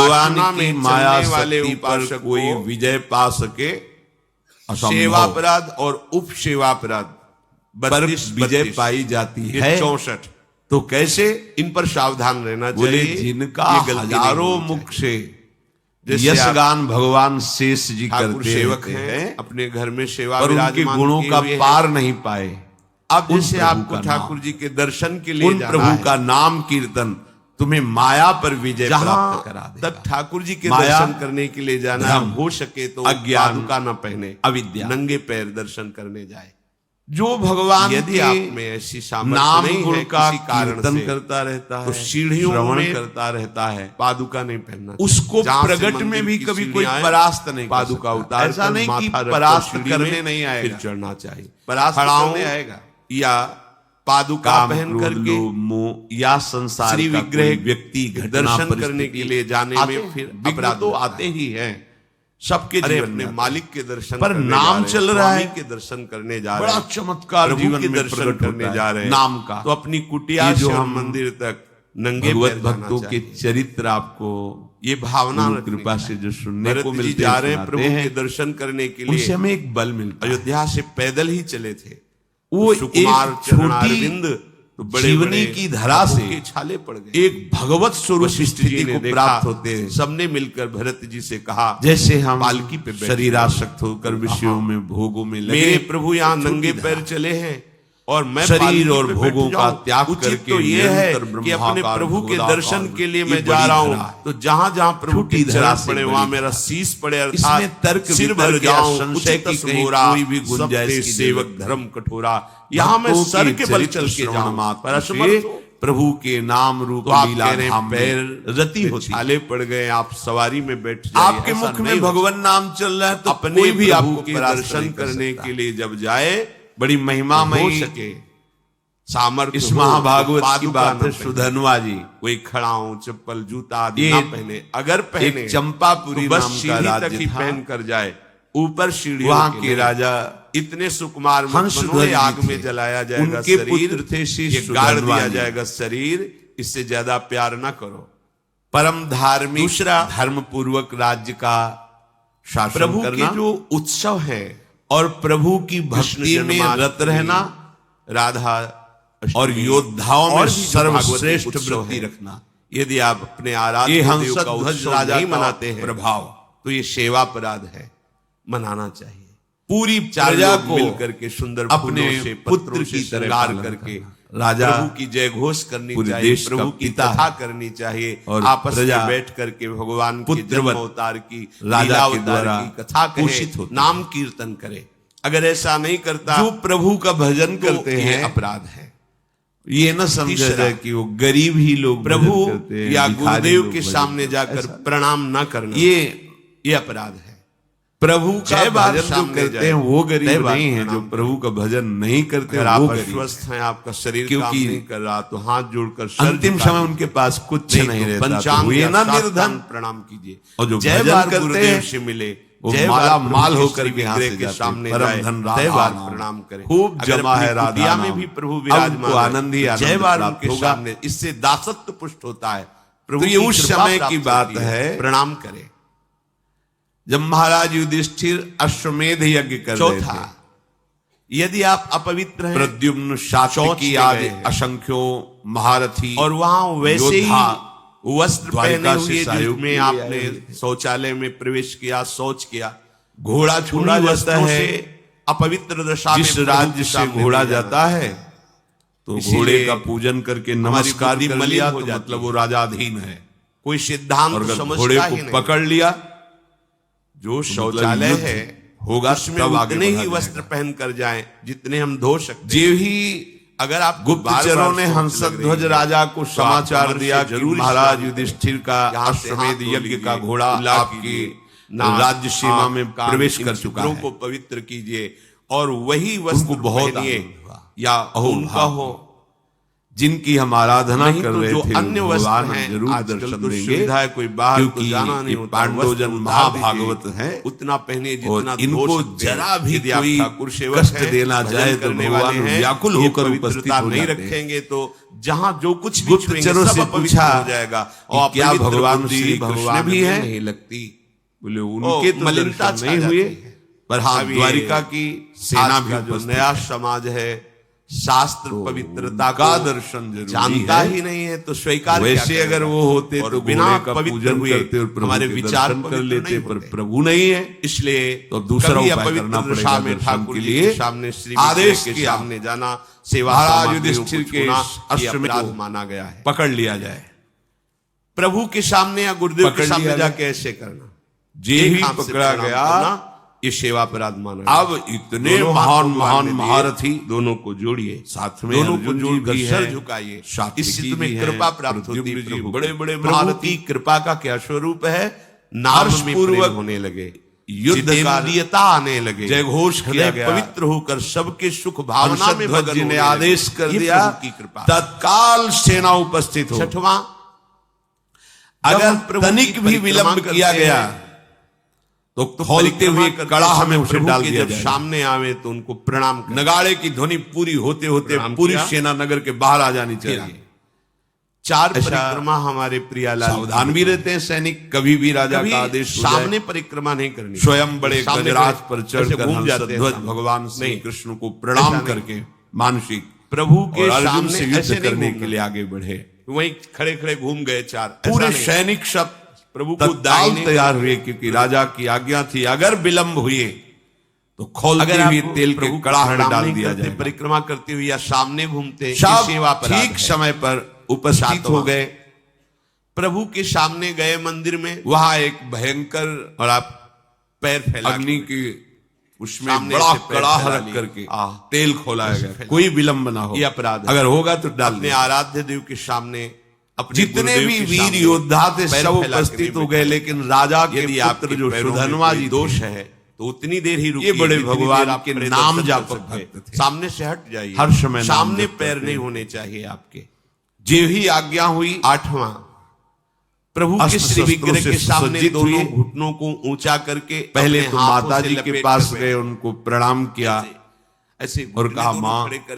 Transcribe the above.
भगवान उपासना की में माया चलने वाले शक्ति पर उपासक कोई को विजय पा सके असंभव। सेवापराध और उप सेवापराध पर विजय पाई जाती है 64। तो कैसे? इन पर सावधान रहना बोले चाहिए। जिनका ये गलती नहीं हजारों होनी मुख से जैसे आप यशगान भगवान शेष जी ठाकुर करते सेवक रहते हैं, हैं अपने घर में सेवा और उनके विराजमान गुणों किए का हुए हैं। पार नहीं पाए। अब उन जैसे प्रभु आपको का ठाकुर नाम, जी के दर्शन के लिए उन जाना प्रभु है, का नाम कीर्तन तुम्हें माया पर विजय प्राप्त जहां करा देगा। तक ठाकुर जी के माया, दर्शन करने के लिए जाना है, धर्म, हो सके तो अज्ञान, पादुका न पहने, अविद्या, नंगे पैर दर्शन करने जाए। जो भगवान यदि के आप में ऐसी सामर्थ्य नाम नहीं गुण है का किसी कारण कीर्तन से, करता रहता है, तो सीढ़ियों श्रवण में करता रहता है, पादुका नहीं पहनना। उसको जहां से प्रगट में मंदिर भी की कभी कोई सीढ़ियां हैं, परास्त नहीं कर पादुका सकता। उतार ऐसा कर नहीं कि माथा रखकर परास्त सीढ़ी करने में नहीं आएगा, फिर चढ़ना चाहिए। परास्त खड़ाओं करने आएगा या पादुका काम, पहन क्रोध, करके लोभ, मोह या संसार श्री का विग्रह कोई व्यक्ति घटना दर्शन करने परिस्थिति के लिए जाने आते में फिर विघ्न अपराध तो होता आते है। ही हैं सबके अरे जीवन अपने में। मालिक के दर्शन पर करने नाम जा रहे हैं, चल रहा है, स्वामी के दर्शन करने जा रहे बड़ा हैं, चमत्कार प्रभु जीवन के में दर्शन प्रकट करने होता जा है रहे हैं नाम का। तो अपनी कुटिया ये जो से हम मंदिर तक नंगे भगवत पैर जाना भक्तों के चाहिए। चरित्र आपको ये भावना गुरु कृपा से जो सुनने भरत को जी मिलते जा हैं, रहे हैं सुनाते प्रभु हैं, के दर्शन करने के उनसे लिए, हमें एक बल मिलता है। अयोध्या से पैदल ही चले थे। वो सुकुमार एक चरणारविंद छोटी तो बड़े जीवनी बड़े की धरा से के छाले पड़ गए। एक भगवत स्वरूप वशिष्ठ जी स्थिति ने को देखा, प्राप्त होते हैं। सबने मिलकर भरत जी से कहा, जैसे हम पालकी पे बैठे शरीरासक्त होकर विषयों में भोगों में लगे, मेरे प्रभु यहाँ नंगे पैर चले हैं और मैं शरीर पालकी और पे भोगों बैठ का जाऊं। त्याग उचित करके तो ये है निरंतर कि अपने ब्रह्माकार, प्रभु के गोलाकार, दर्शन के लिए ये मैं बड़ी जा रहा हूँ, धरा है। तो जहां जहां प्रभु छोटी के धरा चरण से पड़े बड़ी वहां मेरा धरा। शीश पड़े, इसमें अर्थात तर्क सिर वितर्क भर या जाऊं, संशय उचित की कहीं मोरा, कोई भी गुंजाइश सबके की सेवक जरूरत धर्म कठोरा। यहाँ मैं भक्तों सर की के बल चरित्र चल के श्रवण जाऊं, मात्र पर से असमर्थ हूं। प्रभु के नाम रूप तो आप लीला कह रहे हैं धाम पैर में रति पे होती है। छाले पड़ गए, आप सवारी में बैठ जाइए। आपके ऐसा मुख नहीं में होता। भगवान नाम चल रहा है तो अपने कोई भी प्रभु आपको के परास्त दर्शन नहीं कर करने सकता। के लिए जब जाए, बड़ी महिमा हो में सके सामर्थ्य इस हो, महाभागवत की पादुका बात न है। पहने। सुधनवा जी कोई खड़ाऊं, चप्पल, जूता आदि ये ना पहने। अगर पहने एक चंपापुरी तो बस नाम का सीढ़ी तक राज्य ही था। पहन कर जाए, ऊपर सीढ़ी वहां के राजा इतने सुकुमार मत हंसध्वज बनो, जी आग थे। में जलाया जाएगा उनके शरीर, पुत्र थे श्री ये गाड़ सुधनवा दिया जी। जाएगा शरीर, इससे ज्यादा प्यार ना करो। परम धार्मिक, दूसरा, धर्म पूर्वक राज्य का शासन प्रभु करना के जो उत्सव है और प्रभु की कृष्ण भक्ति में जन्माष्टमी, रत रहना राधा और अष्टमी, योद्धाओं में और भी जो सर्वश्रेष्ठ भागवत उत्सव वृत्ति है, रखना, यदि आप अपने ये आराध्य देव का हंसध्वज उत्सव राजा नहीं का मनाते हैं प्रभाव तो ये सेवा अपराध है, मनाना चाहिए। पूरी चार प्रजा लोग को मिलकर के सुंदर अपने फूलों से, पुत्र पत्रों की से तरह श्रृंगार पालन करके करना। राजा प्रभु की जय घोष करनी पूरे चाहिए, देश का प्रभु की पिता कथा है। करनी चाहिए, और आपस प्रजा में बैठ करके भगवान के पुत्रवत जन्म अवतार की, राजा लीला के अवतार द्वारा की कथा पोषित कहे, होते नाम कीर्तन करे। अगर ऐसा नहीं करता जो प्रभु का भजन तो करते ये हैं, अपराध है। ये न समझा तीसरा, जाए कि वो गरीब ही लोग प्रभु भजन करते हैं, या भिखारी गुरुदेव लोग के भजन सामने करते हैं। जाकर ऐसा प्रणाम न करना, ये अपराध है। प्रभु का जय बार भजन जो सामने करते जाए, हैं वो जय गरीब बार नहीं है, जो प्रणाम प्रभु का भजन नहीं करते अगर वो आप गरीब है। अस्वस्थ हैं, आपका शरीर काम क्योंकि नहीं कर रहा, तो हाथ जोड़कर सर अंतिम झुका समय दीजिए। उनके पास कुछ नहीं नहीं तो रहता, तो पंचांग हुए या ना शास्त्रांग निर्धन। प्रणाम कीजिए। और जो जय भजन बार करते गुरुदेव हैं, से मिले, वो जय माला बार माल प्रभु होकर श्री के यहाँ विग्रह से के जाते सामने हैं। परम जाए, धन जय राधा बार नाम। प्रणाम करें। खूब अगर जमा है अपनी राधा कुटिया में नाम। भी प्रभु अब विराजमान उनको है, आनंद ही आनंद जय बार प्राप्त उनके होगा। सामने, इससे दासत्व पुष्ट होता है। प्रभु तो ये की उस कृपा समय प्राप्त की बात होती है, प्रणाम करें। जब महाराज युधिष्ठिर अश्वमेध यज्ञ कर रहे थे, चौथा, यदि आप अपवित्र हैं, प्रद्युम्न सात्विकी शौच में आदि गए हैं, असंख्यों महारथी और वहां वैसे ही योद्धा वस्त्र द्वारिका पहने से हुए सहयोग जिसमें के लिए आपने आए थे। शौचालय में प्रवेश किया, शौच किया, घोड़ा छोड़ा उन्हीं जाता वस्त्रों है। से अपवित्र दशा में जिस प्रभु राज्य के से सामने घोड़ा नहीं जाना जाता है, तो इसीलिए घोड़े का पूजन करके नमस्कार बुद्धि कर मलिन लिया हो तो जाती मतलब है। वो राजाधीन है। कोई सिद्धांत और अगर समझता घोड़े ही को नहीं। पकड़ लिया जो तो शौचालय मतलब है युद्ध होगा, उसमें तब आगे उतने बढ़ा ही जाएगा। वस्त्र पहन कर जाएं जितने हम धो सकते जे हैं। ही अगर आप गुप्तचरों ने हंसध्वज राजा को समाचार दिया कि महाराज युधिष्ठिर का अश्वमेध यज्ञ का घोड़ा आपकी राज्य सीमा में प्रवेश कर चुका है, को पवित्र कीजिए और वही वस्त्र उनको बहुत पहनिए आनंद हुआ। या अहो उनका भाव। हो। जिनकी हम आराधना नहीं कर तो रहे जो थे अन्य वस्त्र भगवान हैं, जरूर आजकल दर्शन तो देंगे, सुविधा है, कोई बाहर को क्योंकि जाना नहीं ये होता, पांडवजन वस्त्र महाभागवत है, उतना पहने और जितना इनको धो सकते हैं। जरा भी यदि आप कोई ठाकुर सेवक कष्ट हैं, देना भजन चाहे तो करने भगवान वाले हैं, व्याकुल ये होकर उपस्थित पवित्रता हो नहीं जाते हैं। रखेंगे तो जहां जो कुछ भी गुप्तचरों छुएंगे से सब अपवित्र पूछा हो जाएगा। कि और क्या अपवित्र भगवान बुद्धि श्री कृष्ण भगवान भी में है? नहीं लगती। बोले उनके तो मलिनता दर्शन छा नहीं जाती हुए, है। पर हाँ अब ये द्वारिका की सेना आज भी का जो उपस्थित नया है। समाज है, शास्त्र पवित्रता का को दर्शन जरूरी जानता है। ही नहीं है तो स्वीकार क्या वैसे अगर करेगा? वो होते और तो बिना घोड़े का पवित्र पूजन हुए करते और प्रभु हमारे के विचार दर्शन कर पवित्र लेते, नहीं पर होते। प्रभु नहीं है, इसलिए तो दूसरा कभी उपाय अपवित्र करना पड़ेगा दशा में दर्शन ठाकुर के जी लिए। के सामने श्री आदेश विग्रह के किया, सामने जाना सेवा महाराज सामग्रियों को युधिष्ठिर के छूना ये अश्व में अपराध को माना गया है। पकड़ लिया जाए, प्रभु के सामने या गुरुदेव पकड़ के सामने लिया जाके ऐसे करना, जे एक भी हाथ से पकड़ा प्रणाम गया। करना, ये सेवा अपराध माना गया। अब इतने दोनों महान हाथों को महान आने दिए, महारथी दोनों को जोड़िए, साथ में दोनों को अर्जुन जी जोड़कर भी सर है, झुकाइए। सात्विकी इस स्थिति में भी है, कृपा प्राप्त होती प्रद्युम्न है। जी प्रभु बड़े बड़े प्रभु महारथी की कृपा का क्या स्वरूप है? नाम में हर्षपूर्वक प्रेम होने लगे, युद्ध का जितेंद्रियता आने लगे, जय घोष किया हृदय गया, पवित्र होकर सबके सुख भावना में हर्षध्वज मगन जी ने होने आदेश लगे। कर ये दिया, प्रभु की कृपा। तत्काल सेना उपस्थित हो। छठवां, अगर प्रभु की तनिक भी परिक्रमा विलंब करते किया गया हैं, तो खोलते हुए कड़ाह में उसे प्रभु डाल के दिया जब जाएगा। सामने आवे तो उनको प्रणाम करें। नगाड़े की ध्वनि पूरी होते होते प्रणाम पूरी किया। सेना नगर के बाहर आ जानी चाहिए। चार ऐसा परिक्रमा हमारे प्रियालाल सावधान भी रहते हैं सैनिक, कभी भी राजा कभी का आदेश हो जाए, सामने परिक्रमा नहीं करनी, स्वयं बड़े सामने गजराज पर ऐसे चढ़कर घूम जाते हैं हंसध्वज सामने। भगवान श्री नहीं, कृष्ण को ऐसा प्रणाम नहीं। करके मानसिक प्रभु के और अर्जुन सामने से युद्ध ऐसे नहीं करने घूमना। के लिए आगे बढ़े। वहीं खड़े खड़े घूम गए चार, ऐसा पूरे नहीं। सैनिक सब प्रभु को तत्काल दाहिने तैयार हुए, क्योंकि राजा की आज्ञा थी अगर विलंब हुए तो खोलते अगर हुए आप तेल के प्रभु को कड़ाहड़ प्रणाम डाल नहीं दिया करते, जाएगा। परिक्रमा करते हुए या सामने घूमते, ये सब सेवा अपराध ठीक है। समय पर उपस्थित हो सातवां, गए। प्रभु के सामने गए मंदिर में, वहां एक भयंकर और आप पैर फैला अग्नि की उसमें सामने बड़ा से पैर कड़ाह फैला रख लिए। करके आह। तेल खोलाया ऐसे गया, फैला। कोई विलंब ना हो। ये अपराध है। अगर होगा तो डाल अपने दें। आराध्य देव के सामने, अपने जितने गुरुदेव भी के वीर सामने योद्धा थे पैर सब फैला के उपस्थित नहीं हो गए, बैठे। लेकिन राजा के यदि पुत्र आपके जो पैरों में सुधन्वा कोई जी दोष थे, है तो उतनी देर ही रुकिए, ये बड़े जितनी भगवान देर आप के मेरे नाम दर्शन कर जापक सकते हैं। भक्त थे। सामने से हट जाइए, हर समय नाम सामने जप पैर करते नहीं हैं। होने चाहिए आपके। जे ही आज्ञा हुई। आठवां, प्रभु के अस्त्र श्री विग्रह शस्त्रों के से सामने सुसज्जित दोनों हुए। घुटनों को ऊंचा करके पहले अपने तो हाथों माता से जी के लपेट पास कर गए, उनको प्रणाम किया ऐसे और घुटने कहा, दोनों मां खड़े कर